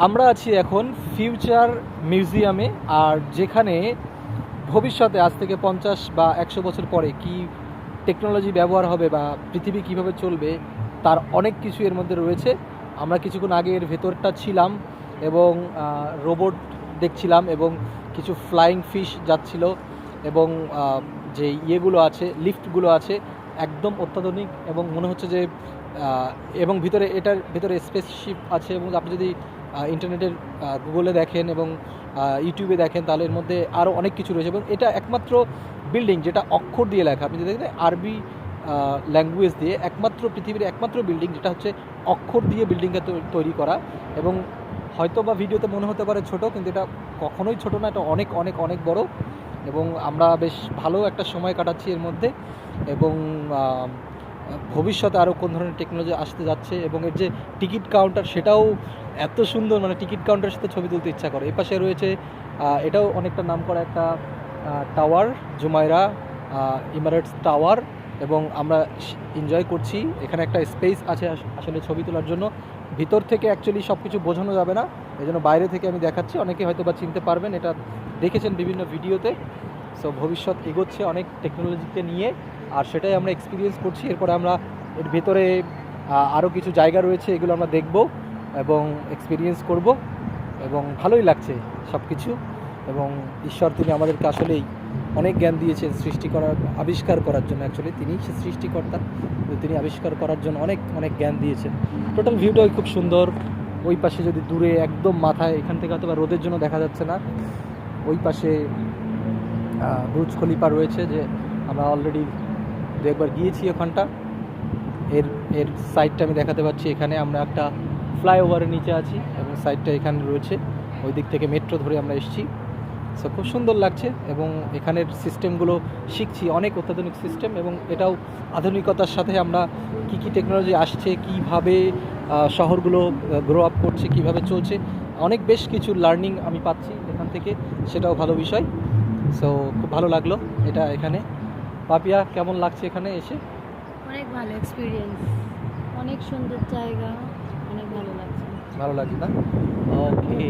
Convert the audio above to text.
আমরা আছি এখন ফিউচার মিউজিয়ামে, আর যেখানে ভবিষ্যতে আজ থেকে 50 বা 100 বছর পরে কি টেকনোলজি ব্যবহার হবে বা পৃথিবী কিভাবে চলবে তার অনেক কিছু এর মধ্যে রয়েছে। আমরা কিছুক্ষণ আগে এর ভেতরটা ছিলাম এবং রোবট দেখছিলাম এবং কিছু ফ্লাইং ফিশ যাচ্ছিল এবং যে ইয়েগুলো আছে, লিফটগুলো আছে, একদম অত্যাধুনিক এবং মনে হচ্ছে যে এবং এটার ভিতরে স্পেসশিপ আছে। এবং আপনি যদি ইন্টারনেটের গুগলে দেখেন এবং ইউটিউবে দেখেন তাহলে এর মধ্যে আরও অনেক কিছু রয়েছে। এবং এটা একমাত্র বিল্ডিং যেটা অক্ষর দিয়ে লেখা, আপনি যদি দেখেন আরবি ল্যাঙ্গুয়েজ দিয়ে একমাত্র পৃথিবীর একমাত্র বিল্ডিং যেটা হচ্ছে অক্ষর দিয়ে বিল্ডিংটা তৈরি করা। এবং হয়তো বা ভিডিওতে মনে হতে পারে ছোট, কিন্তু এটা কখনোই ছোট না, এটা অনেক অনেক অনেক বড়। এবং আমরা বেশ ভালো একটা সময় কাটাচ্ছি এর মধ্যে। এবং ভবিষ্যতে আরও কোন ধরনের টেকনোলজি আসতে যাচ্ছে এবং এর যে টিকিট কাউন্টার সেটাও এত সুন্দর, মানে টিকিট কাউন্টারের সাথে ছবি তুলতে ইচ্ছা করে। এপাশে রয়েছে এটাও অনেকটা নামকরা একটা টাওয়ার, জুমাইরা ইমারেটস টাওয়ার। এবং আমরা এনজয় করছি, এখানে একটা স্পেস আছে আসলে ছবি তোলার জন্য। ভিতর থেকে অ্যাকচুয়ালি সব কিছু বোঝানো যাবে না, এই জন্য বাইরে থেকে আমি দেখাচ্ছি, অনেকে হয়তো বা চিনতে পারবেন, এটা দেখেছেন বিভিন্ন ভিডিওতে। সো ভবিষ্যৎ এগোচ্ছে অনেক টেকনোলজিকে নিয়ে, আর সেটাই আমরা এক্সপিরিয়েন্স করছি। এরপরে আমরা এর ভেতরে আরও কিছু জায়গা রয়েছে, এগুলো আমরা দেখব এবং এক্সপিরিয়েন্স করব এবং ভালোই লাগছে সব কিছু। এবং ঈশ্বর তিনি আমাদেরকে আসলেই অনেক জ্ঞান দিয়েছেন সৃষ্টি করার, আবিষ্কার করার জন্য। অ্যাকচুয়ালি তিনি সে সৃষ্টিকর্তা, তিনি আবিষ্কার করার জন্য অনেক অনেক জ্ঞান দিয়েছেন। টোটাল ভিউটাই খুব সুন্দর। ওই পাশে যদি দূরে একদম মাথায়, এখান থেকে হয়তো বা রোদের জন্য দেখা যাচ্ছে না, ওই পাশে বুর্জ খলিফা রয়েছে, যে আমরা অলরেডি একবার গিয়েছি ওখানটা। এর এর সাইডটা আমি দেখাতে পাচ্ছি, এখানে আমরা একটা ফ্লাইওভারের নিচে আছি এবং সাইডটা এখানে রয়েছে, ওই দিক থেকে মেট্রো ধরে আমরা এসেছি। সো খুব সুন্দর লাগছে এবং এখানের সিস্টেমগুলো শিখছি, অনেক অত্যাধুনিক সিস্টেম। এবং এটাও আধুনিকতার সাথে আমরা কী কী টেকনোলজি আসছে, কীভাবে শহরগুলো গ্রো আপ করছে, কীভাবে চলছে, অনেক বেশ কিছু লার্নিং আমি পাচ্ছি এখান থেকে, সেটাও ভালো বিষয়। সো খুব ভালো লাগলো এটা এখানে। পাপিয়া, কেমন লাগছে এখানে এসে? অনেক ভালো এক্সপিরিয়েন্স, অনেক সুন্দর জায়গা, অনেক ভালো লাগছে। ভালো লাগছে না? ওকে।